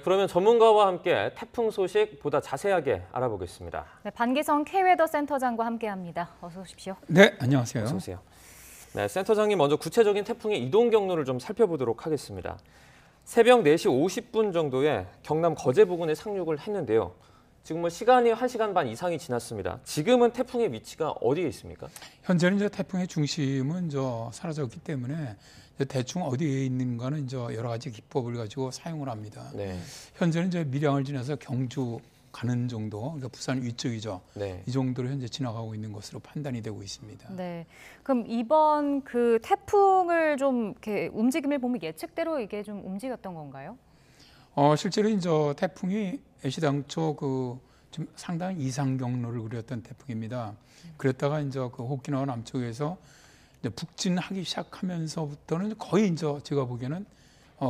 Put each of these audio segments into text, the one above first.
그러면 전문가와 함께 태풍 소식 보다 자세하게 알아보겠습니다. 네, 반기성 K웨더 센터장과 함께합니다. 어서 오십시오. 네, 안녕하세요. 어서 오세요. 네, 센터장님 먼저 구체적인 태풍의 이동 경로를 좀 살펴보도록 하겠습니다. 새벽 4시 50분 정도에 경남 거제 부근에 상륙을 했는데요. 지금 시간이 1시간 반 이상이 지났습니다. 지금은 태풍의 위치가 어디에 있습니까? 현재는 이제 태풍의 중심은 사라졌기 때문에 대충 어디에 있는가는 이제 여러 가지 기법을 가지고 사용을 합니다. 네. 현재는 이제 밀양을 지나서 경주 가는 정도, 그러니까 부산 위쪽이죠. 네. 이 정도로 현재 지나가고 있는 것으로 판단이 되고 있습니다. 네. 그럼 이번 그 태풍을 좀 이렇게 움직임을 보면 예측대로 이게 좀 움직였던 건가요? 실제로 이제 태풍이 애시당초 좀 상당히 이상 경로를 그렸던 태풍입니다. 그랬다가 이제 호키나와 남쪽에서 이제 북진하기 시작하면서부터는 거의 이제 제가 보기에는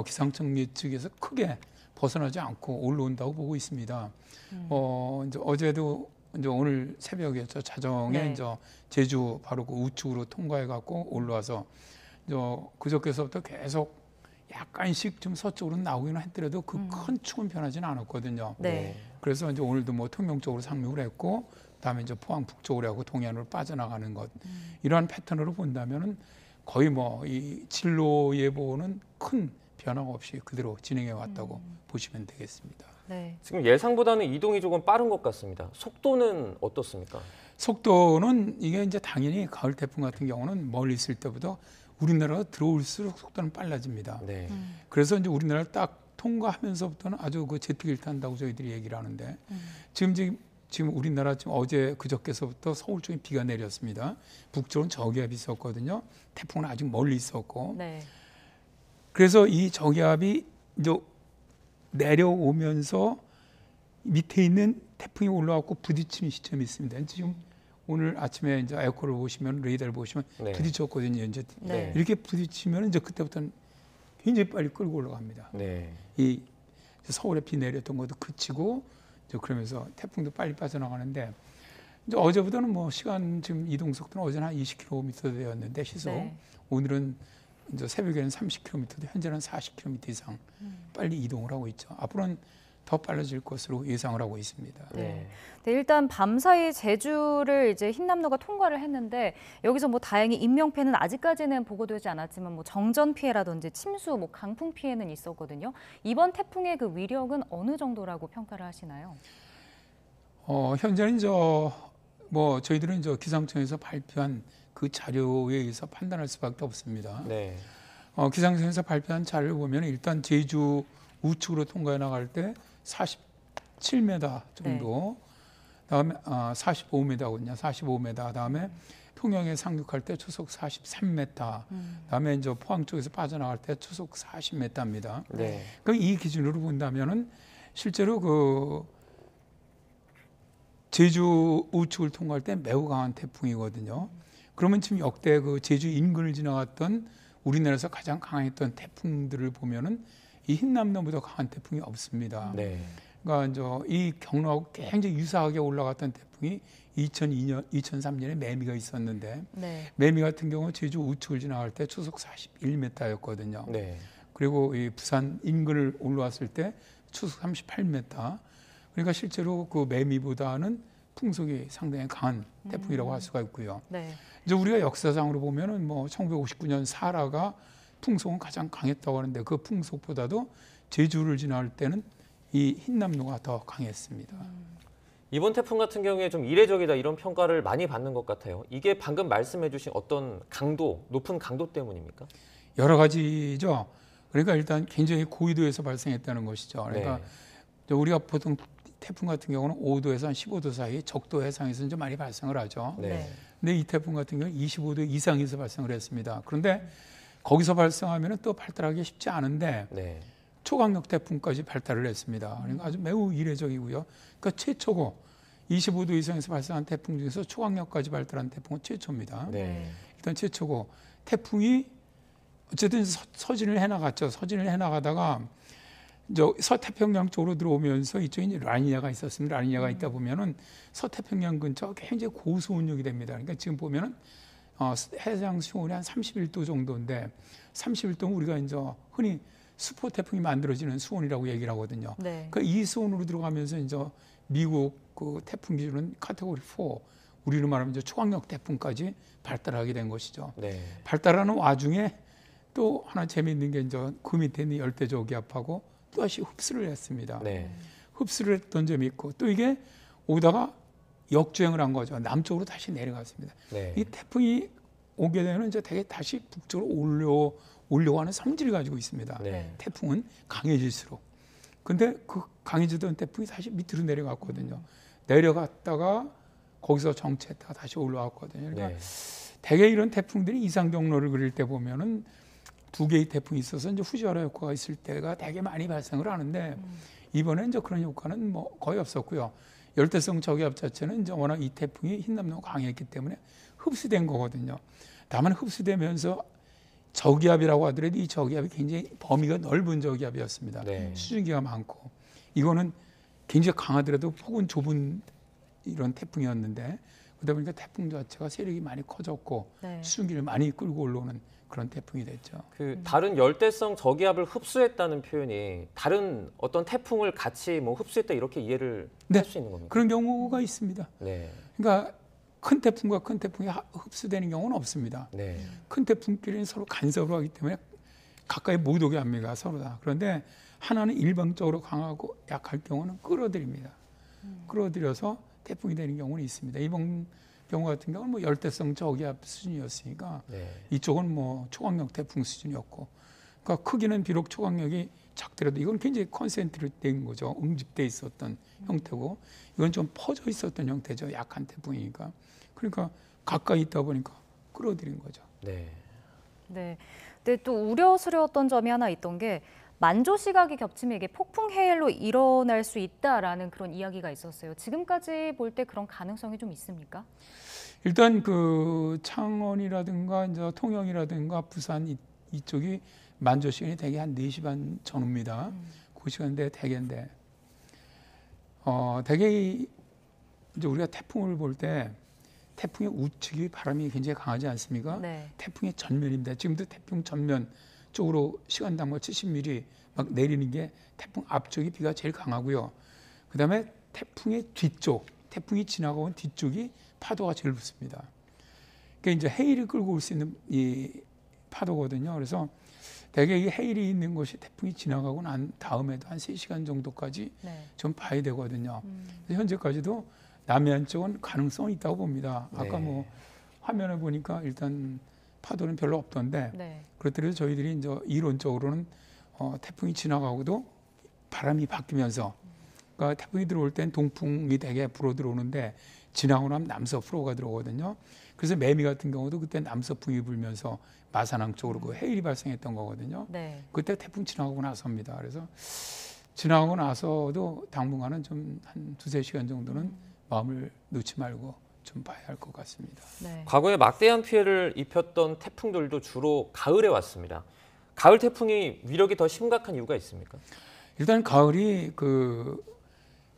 기상청 예측에서 크게 벗어나지 않고 올라온다고 보고 있습니다. 이제 어제도 이제 오늘 새벽에 자정에 네. 이제 제주 바로 그 우측으로 통과해 갖고 올라와서 이제 그저께서부터 계속 약간씩 좀 서쪽으로 나오기는 했더라도 그 큰 축은 변하지는 않았거든요. 네. 그래서 이제 오늘도 통영 쪽으로 상륙을 했고, 그다음에 이제 포항 북쪽으로 하고 동해안으로 빠져나가는 것, 이러한 패턴으로 본다면은 거의 이 진로 예보는 큰 변화가 없이 그대로 진행해 왔다고 보시면 되겠습니다. 네. 지금 예상보다는 이동이 조금 빠른 것 같습니다. 속도는 어떻습니까? 속도는 이게 이제 당연히 가을 태풍 같은 경우는 멀리 있을 때보다 우리나라가 들어올수록 속도는 빨라집니다. 네. 그래서 이제 우리나라를 딱 통과하면서부터는 아주 제트기를 탄다고 저희들이 얘기를 하는데 지금 우리나라 지금 어제 그저께서부터 서울 쪽에 비가 내렸습니다. 북쪽은 저기압이 있었거든요. 태풍은 아직 멀리 있었고. 네. 그래서 이 저기압이 이제 내려오면서 밑에 있는 태풍이 올라왔고 부딪히는 시점이 있습니다. 지금 오늘 아침에 이제 에어컨을 보시면 레이더를 보시면 네. 부딪혔거든요. 이제 네. 이렇게 부딪히면 이제 그때부터는 굉장히 빨리 끌고 올라갑니다. 네. 이 서울에 비 내렸던 것도 그치고 이제 그러면서 태풍도 빨리 빠져나가는데 이제 어제보다는 시간 지금 이동 속도는 어제는 한 20km 되었는데 시속 네. 오늘은 이제 새벽에는 30km, 현재는 40km 이상 빨리 이동을 하고 있죠. 앞으로는 더 빨라질 것으로 예상을 하고 있습니다. 네. 네, 일단 밤사이 제주를 이제 흰남노가 통과를 했는데 여기서 다행히 인명피해는 아직까지는 보고되지 않았지만 정전 피해라든지 침수, 강풍 피해는 있었거든요. 이번 태풍의 그 위력은 어느 정도라고 평가를 하시나요? 현재는 저희들은 기상청에서 발표한 그 자료에 의해서 판단할 수밖에 없습니다. 네. 기상청에서 발표한 자료를 보면 일단 제주 우측으로 통과해 나갈 때 47m 정도, 다음에 45m거든요. 45m. 다음에 통영에 상륙할 때 초속 43m. 다음에 이제 포항 쪽에서 빠져나갈 때 초속 40m입니다. 네. 그럼 이 기준으로 본다면은 실제로 제주 우측을 통과할 때 매우 강한 태풍이거든요. 그러면 지금 역대 제주 인근을 지나갔던 우리나라에서 가장 강했던 태풍들을 보면은 이 흰남노보다 강한 태풍이 없습니다. 네. 그러니까 이제 이 경로하고 굉장히 유사하게 올라갔던 태풍이 2003년에 매미가 있었는데 네. 매미 같은 경우 제주 우측을 지나갈 때 초속 41m였거든요. 네. 그리고 이 부산 인근을 올라왔을 때 초속 38m. 그러니까 실제로 그 매미보다는 풍속이 상당히 강한 태풍이라고 할 수가 있고요. 네. 이제 우리가 역사상으로 보면은 1959년 사라가 풍속은 가장 강했다고 하는데 그 풍속보다도 제주를 지나갈 때는 이 흰남노가 더 강했습니다. 이번 태풍 같은 경우에 좀 이례적이다 이런 평가를 많이 받는 것 같아요. 이게 방금 말씀해주신 어떤 높은 강도 때문입니까? 여러 가지죠. 그러니까 일단 굉장히 고위도에서 발생했다는 것이죠. 그러니까 네. 우리가 보통 태풍 같은 경우는 5도에서 한 15도 사이 적도 해상에서 좀 많이 발생을 하죠. 네. 근데 이 태풍 같은 경우는 25도 이상에서 발생을 했습니다. 그런데 거기서 발생하면 또 발달하기 쉽지 않은데 네. 초강력 태풍까지 발달을 했습니다. 그러니까 아주 매우 이례적이고요. 그러니까 최초고 25도 이상에서 발생한 태풍 중에서 초강력까지 발달한 태풍은 최초입니다. 네. 일단 최초고 태풍이 어쨌든 서진을 해나갔죠. 서진을 해나가다가 서태평양 쪽으로 들어오면서 이쪽에 이제 라니냐가 있었습니다. 라니냐가 있다 보면은 서태평양 근처 굉장히 고수온역이 됩니다. 그러니까 지금 보면은 해상 수온이 한 31도 정도인데 31도는 우리가 이제 흔히 수포 태풍이 만들어지는 수온이라고 얘기를 하거든요. 네. 그러니까 이 수온으로 들어가면서 이제 미국 그 태풍 기준은 카테고리 4, 우리로 말하면 이제 초강력 태풍까지 발달하게 된 것이죠. 네. 발달하는 와중에 또 하나 재미있는 게 이제 그 밑에 있는 열대저기압하고 또다시 흡수를 했습니다. 네. 흡수를 했던 점이 있고 또 이게 오다가 역주행을 한 거죠. 남쪽으로 다시 내려갔습니다. 네. 이 태풍이 오게 되면 이제 되게 다시 북쪽으로 올려가는 성질을 가지고 있습니다. 네. 태풍은 강해질수록. 근데 그 강해지던 태풍이 다시 밑으로 내려갔거든요. 내려갔다가 거기서 정체했다가 다시 올라왔거든요. 그러니까 네. 대개 이런 태풍들이 이상 경로를 그릴 때 보면은 두 개의 태풍이 있어서 이제 후지와라 효과가 있을 때가 되게 많이 발생을 하는데 이번에 이제 그런 효과는 뭐 거의 없었고요. 열대성 저기압 자체는 이제 워낙 이 태풍이 흰남노가 강했기 때문에 흡수된 거거든요. 다만 흡수되면서 저기압이라고 하더라도 이 저기압이 굉장히 범위가 넓은 저기압이었습니다. 네. 수증기가 많고 이거는 굉장히 강하더라도 폭은 좁은 이런 태풍이었는데 그러다 보니까 태풍 자체가 세력이 많이 커졌고 네. 수증기를 많이 끌고 올라오는 그런 태풍이 됐죠. 그 다른 열대성 저기압을 흡수했다는 표현이 다른 어떤 태풍을 같이 뭐 흡수했다 이렇게 이해를 네. 할 수 있는 겁니까? 그런 경우가 있습니다. 네. 그러니까 큰 태풍과 큰 태풍이 흡수되는 경우는 없습니다. 네. 큰 태풍끼리는 서로 간섭을 하기 때문에 가까이 못 오게 합니다. 서로 다. 그런데 하나는 일방적으로 강하고 약할 경우는 끌어들입니다. 끌어들여서 태풍이 되는 경우는 있습니다. 이번 경우 같은 경우는 뭐 열대성 저기압 수준이었으니까 네. 이쪽은 뭐 초강력 태풍 수준이었고, 그러니까 크기는 비록 초강력이 작더라도 이건 굉장히 컨센트레이트된 거죠. 응집돼 있었던 형태고, 이건 좀 퍼져 있었던 형태죠. 약한 태풍이니까. 그러니까 가까이 있다 보니까 끌어들인 거죠. 네. 네. 근데 또 우려스러웠던 점이 하나 있던 게 만조 시각이 겹치면 이게 폭풍 해일로 일어날 수 있다라는 그런 이야기가 있었어요. 지금까지 볼 때 그런 가능성이 좀 있습니까? 일단 그 창원이라든가 이제 통영이라든가 부산 이쪽이 만조 시간이 대개 한 4시 반 전후입니다. 그 시간대 대개인데 대개 이제 우리가 태풍을 볼 때 태풍의 우측이 바람이 굉장히 강하지 않습니까? 네. 태풍의 전면입니다. 지금도 태풍 전면 쪽으로 시간당 70mm 막 내리는 게 태풍 앞쪽이 비가 제일 강하고요. 그다음에 태풍의 뒤쪽, 태풍이 지나가 온 뒤쪽이 파도가 제일 붙습니다. 그러니까 이제 해일을 끌고 올 수 있는 이 파도거든요. 그래서 대개 이 해일이 있는 곳이 태풍이 지나가고 난 다음에도 한 3시간 정도까지 네. 좀 봐야 되거든요. 그래서 현재까지도 남해안 쪽은 가능성이 있다고 봅니다. 아까 네. 뭐 화면에 보니까 일단 파도는 별로 없던데 네. 그렇더라도 저희들이 이제 이론적으로는 태풍이 지나가고도 바람이 바뀌면서 그러니까 태풍이 들어올 땐 동풍이 되게 불어 들어오는데 지나고 나면 남서풍으로가 들어오거든요. 그래서 매미 같은 경우도 그때 남서풍이 불면서 마산항 쪽으로 그 해일이 발생했던 거거든요. 네. 그때 태풍 지나가고 나서입니다. 그래서 지나가고 나서도 당분간은 좀 한 2-3시간 정도는 마음을 놓지 말고 좀 봐야 할 것 같습니다. 네. 과거에 막대한 피해를 입혔던 태풍들도 주로 가을에 왔습니다. 가을 태풍이 위력이 더 심각한 이유가 있습니까? 일단 가을이 그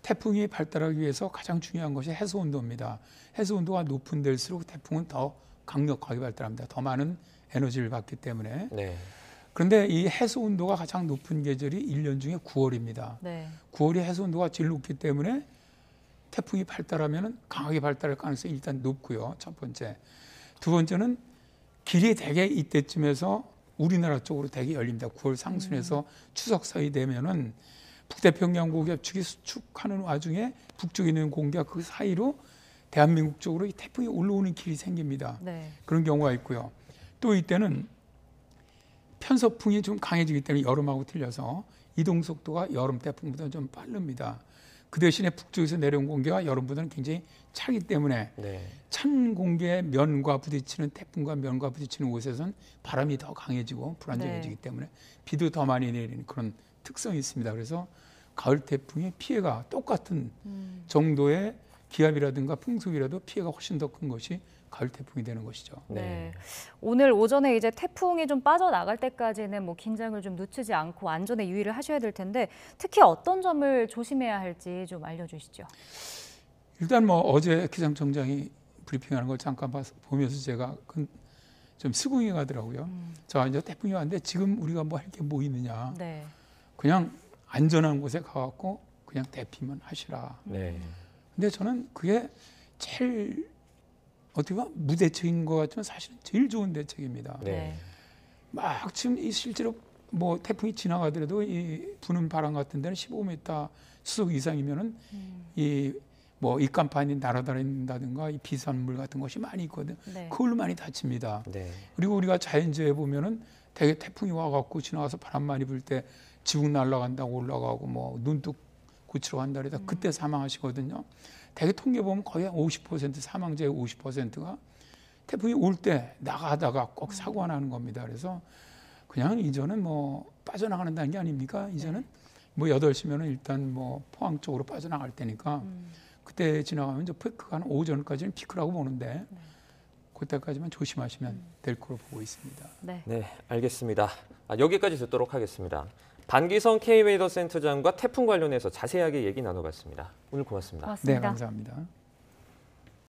태풍이 발달하기 위해서 가장 중요한 것이 해수 온도입니다. 해수 온도가 높은 데일수록 태풍은 더 강력하게 발달합니다. 더 많은 에너지를 받기 때문에. 네. 그런데 이 해수 온도가 가장 높은 계절이 1년 중에 9월입니다. 네. 9월이 해수 온도가 제일 높기 때문에 태풍이 발달하면 강하게 발달할 가능성이 일단 높고요. 첫 번째. 두 번째는 길이 대개 이때쯤에서 우리나라 쪽으로 대개 열립니다. 9월 상순에서 추석 사이 되면은 북태평양 고기압축이 수축하는 와중에 북쪽에 있는 공기가 그 사이로 대한민국 쪽으로 이 태풍이 올라오는 길이 생깁니다. 네. 그런 경우가 있고요. 또 이때는 편서풍이 좀 강해지기 때문에 여름하고 틀려서 이동 속도가 여름 태풍보다 좀 빠릅니다. 그 대신에 북쪽에서 내려온 공기가 여름보다는 굉장히 차기 때문에 네. 찬 공기의 면과 부딪히는 태풍과 면과 부딪히는 곳에서는 바람이 더 강해지고 불안정해지기 때문에 비도 더 많이 내리는 그런 특성이 있습니다. 그래서 가을 태풍의 피해가 똑같은 정도의 기압이라든가 풍속이라도 피해가 훨씬 더 큰 것이 가을 태풍이 되는 것이죠. 네. 오늘 오전에 이제 태풍이 좀 빠져나갈 때까지는 뭐 긴장을 좀 늦추지 않고 안전에 유의를 하셔야 될 텐데 특히 어떤 점을 조심해야 할지 좀 알려주시죠. 일단 뭐 어제 기상청장이 브리핑하는 걸 잠깐 보면서 제가 좀 수긍이 가더라고요. 자, 이제 태풍이 왔는데 지금 우리가 뭐 할 게 뭐 있느냐. 네. 그냥 안전한 곳에 가갖고 그냥 대피만 하시라. 네. 근데 저는 그게 제일 어떻게 보면 무대책인 것 같지만 사실은 제일 좋은 대책입니다. 네. 막 지금 이 실제로 뭐 태풍이 지나가더라도 이 부는 바람 같은 데는 15m 수속 이상이면은 이 뭐 입간판이 날아다닌다든가 이 비산물 같은 것이 많이 있거든. 네. 그걸로 많이 다칩니다. 네. 그리고 우리가 자연재해 보면은 대개 태풍이 와갖고 지나가서 바람 많이 불 때 지붕 날아간다고 올라가고 뭐 눈뚝 고치러 간다 그러다 그때 사망하시거든요. 대개 통계 보면 거의 50% 사망자의 50%가 태풍이 올 때 나가다가 꼭 사고가 나는 겁니다. 그래서 그냥 이제는 뭐 빠져나가는 단계 아닙니까? 이제는 뭐 8시면은 일단 뭐 포항 쪽으로 빠져나갈 때니까 그때 지나가면 이제 피크가 한 오전까지는 피크라고 보는데 그때까지만 조심하시면 될 거로 보고 있습니다. 네. 네, 알겠습니다. 여기까지 듣도록 하겠습니다. 반기성 K웨이더 센터장과 태풍 관련해서 자세하게 얘기 나눠봤습니다. 오늘 고맙습니다. 고맙습니다. 네, 감사합니다.